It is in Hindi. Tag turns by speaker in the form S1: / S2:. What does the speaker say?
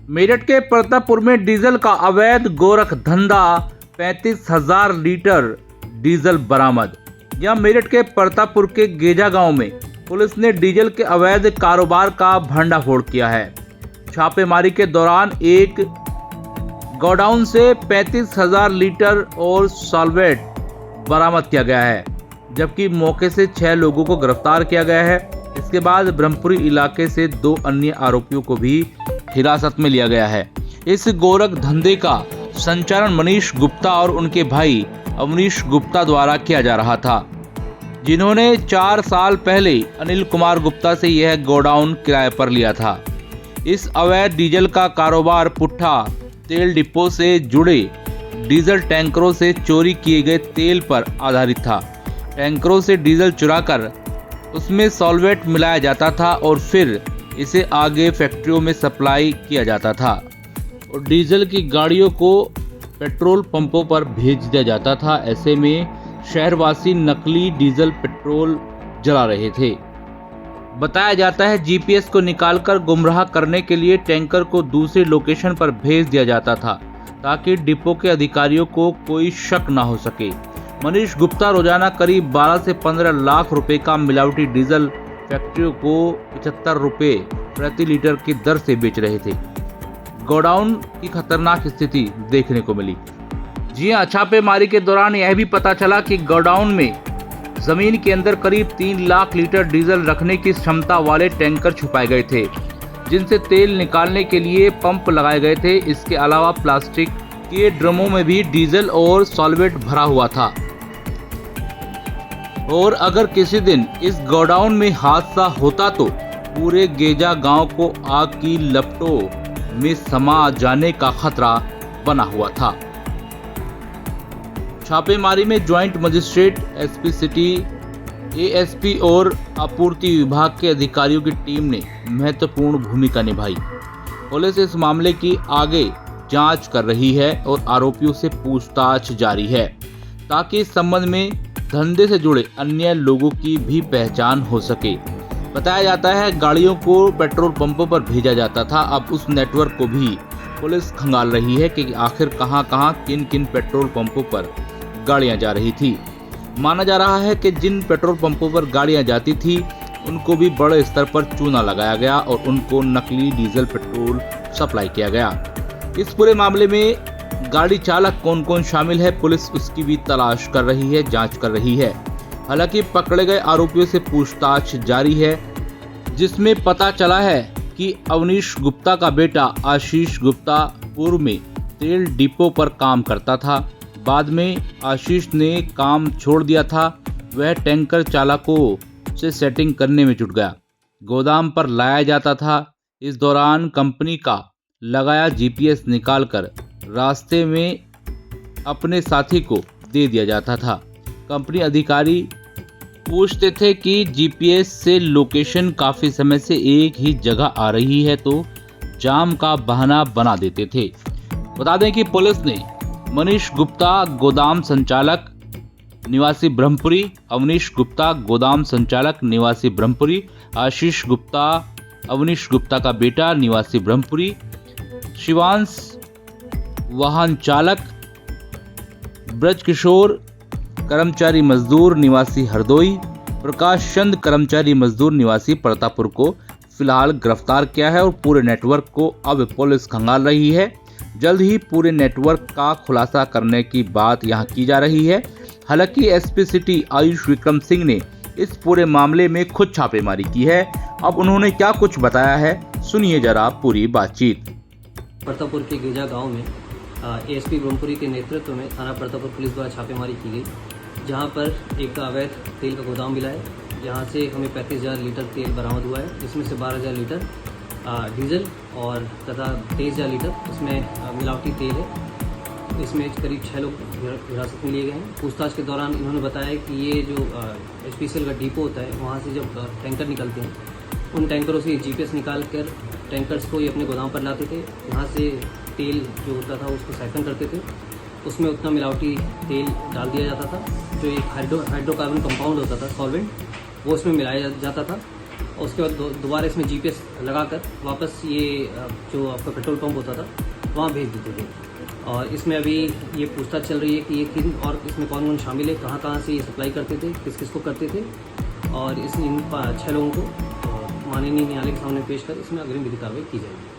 S1: मेरठ के प्रतापपुर में डीजल का अवैध गोरख धंधा, 35,000 लीटर डीजल बरामद। यहां मेरठ के प्रतापपुर के गेजा गांव में पुलिस ने डीजल के अवैध कारोबार का भंडाफोड़ किया है। छापेमारी के दौरान एक गोडाउन से 35,000 लीटर और सॉल्वेट बरामद किया गया है, जबकि मौके से 6 लोगों को गिरफ्तार किया गया है। इसके बाद ब्रह्मपुरी इलाके से 2 अन्य आरोपियों को भी हिरासत में लिया गया है। इस गोरख धंधे का संचालन मनीष गुप्ता और उनके भाई अवनीश गुप्ता द्वारा किया जा रहा था, जिन्होंने 4 साल पहले अनिल कुमार गुप्ता से यह गोडाउन किराए पर लिया था। इस अवैध डीजल का कारोबार पुट्ठा तेल डिपो से जुड़े डीजल टैंकरों से चोरी किए गए तेल पर आधारित था। टैंकरों से डीजल चुराकर उसमें सॉल्वेट मिलाया जाता था और फिर इसे आगे फैक्ट्रियों में सप्लाई किया जाता था और डीजल की गाड़ियों को पेट्रोल पंपों पर भेज दिया जाता था। ऐसे में शहरवासी नकली डीजल पेट्रोल जला रहे थे। बताया जाता है जीपीएस को निकालकर गुमराह करने के लिए टैंकर को दूसरी लोकेशन पर भेज दिया जाता था, ताकि डिपो के अधिकारियों को कोई शक न हो सके। मनीष गुप्ता रोजाना करीब 12 से 15 लाख रुपए का मिलावटी डीजल फैक्ट्रियों को 75 रुपए प्रति लीटर की दर से बेच रहे थे। गोडाउन की खतरनाक स्थिति देखने को मिली। जी हां, छापेमारी के दौरान यह भी पता चला कि गोडाउन में जमीन के अंदर करीब 3 लाख लीटर डीजल रखने की क्षमता वाले टैंकर छुपाए गए थे, जिनसे तेल निकालने के लिए पंप लगाए गए थे। इसके अलावा प्लास्टिक के ड्रमों में भी डीजल और सॉल्वेट भरा हुआ था। और अगर किसी दिन इस गोडाउन में हादसा होता तो पूरे गेजा गांव को आग की लपटों में समा जाने का खतरा बना हुआ था। छापेमारी में joint magistrate, SP city, ASP और आपूर्ति विभाग के अधिकारियों की टीम ने महत्वपूर्ण भूमिका निभाई। पुलिस इस मामले की आगे जांच कर रही है और आरोपियों से पूछताछ जारी है, ताकि इस संबंध में धंधे से जुड़े अन्य लोगों की भी पहचान हो सके। बताया जाता है गाड़ियों को पेट्रोल पंपों पर भेजा जाता था। अब उस नेटवर्क को भी पुलिस खंगाल रही है कि आखिर कहां-कहां किन-किन पेट्रोल पंपों पर गाड़ियां जा रही थी। माना जा रहा है कि जिन पेट्रोल पंपों पर गाड़ियां जाती थी उनको भी बड़े स्तर पर चूना लगाया गया और उनको नकली डीजल पेट्रोल सप्लाई किया गया। इस पूरे मामले में गाड़ी चालक कौन कौन शामिल है, पुलिस उसकी भी तलाश कर रही है, जांच कर रही है। हालांकि पकड़े गए आरोपियों से पूछताछ जारी है, जिसमें पता चला है कि अवनीश गुप्ता का बेटा आशीष गुप्ता पूर्व में तेल डिपो पर काम करता था। बाद में आशीष ने काम छोड़ दिया था। वह टैंकर चालकों से सेटिंग करने में जुट गया। गोदाम पर लाया जाता था। इस दौरान कंपनी का लगाया जीपीएस निकालकर रास्ते में अपने साथी को दे दिया जाता था। कंपनी अधिकारी पूछते थे कि जीपीएस से लोकेशन काफ़ी समय से एक ही जगह आ रही है, तो जाम का बहाना बना देते थे। बता दें कि पुलिस ने मनीष गुप्ता गोदाम संचालक निवासी ब्रह्मपुरी, अवनीश गुप्ता गोदाम संचालक निवासी ब्रह्मपुरी, आशीष गुप्ता अवनीश गुप्ता का बेटा निवासी ब्रह्मपुरी, शिवांश वाहन चालक, ब्रजकिशोर कर्मचारी मजदूर निवासी हरदोई, प्रकाश चंद कर्मचारी मजदूर निवासी प्रतापपुर को फिलहाल गिरफ्तार किया है और पूरे नेटवर्क को अब पुलिस खंगाल रही है। जल्द ही पूरे नेटवर्क का खुलासा करने की बात यहां की जा रही है। हालांकि एसपी सिटी आयुष विक्रम सिंह ने इस पूरे मामले में खुद छापेमारी की है। अब उन्होंने क्या कुछ बताया है, सुनिए जरा पूरी बातचीत।
S2: प्रतापपुर के गेजा गांव में एएसपी ब्रह्मपुरी के नेतृत्व में थाना प्रतापपुर पुलिस द्वारा छापेमारी की गई, जहां पर एक अवैध तेल का गोदाम मिला है, जहां से हमें 35,000 लीटर तेल बरामद हुआ है, जिसमें से 12,000 लीटर डीजल और तथा 23,000 लीटर इसमें मिलावटी तेल है। इसमें करीब 6 लोग हिरासत में लिए गए हैं। पूछताछ के दौरान इन्होंने बताया कि ये जो एचपीसीएल का डिपो होता है, वहाँ से जब टैंकर निकलते हैं, उन टैंकरों से जीपीएस निकाल कर टैंकर्स को ये अपने गोदाम पर लाते थे। वहाँ से तेल जो होता था उसको सैकन करते थे, उसमें उतना मिलावटी तेल डाल दिया जाता था। जो एक हाइड्रोकार्बन कंपाउंड होता था, सॉल्वेंट, वो उसमें मिलाया जाता था उसके बाद दोबारा इसमें जीपीएस लगाकर वापस ये जो आपका पेट्रोल पंप होता था वहाँ भेज देते थे। और इसमें अभी ये पूछताछ चल रही है कि ये किन और इसमें कौन कौन शामिल है, कहाँ कहाँ से ये सप्लाई करते थे, किस किस को करते थे, और इन 6 लोगों को माननीय न्यायालय के सामने पेश कर इसमें अग्रिम विधि कार्रवाई की जाएगी।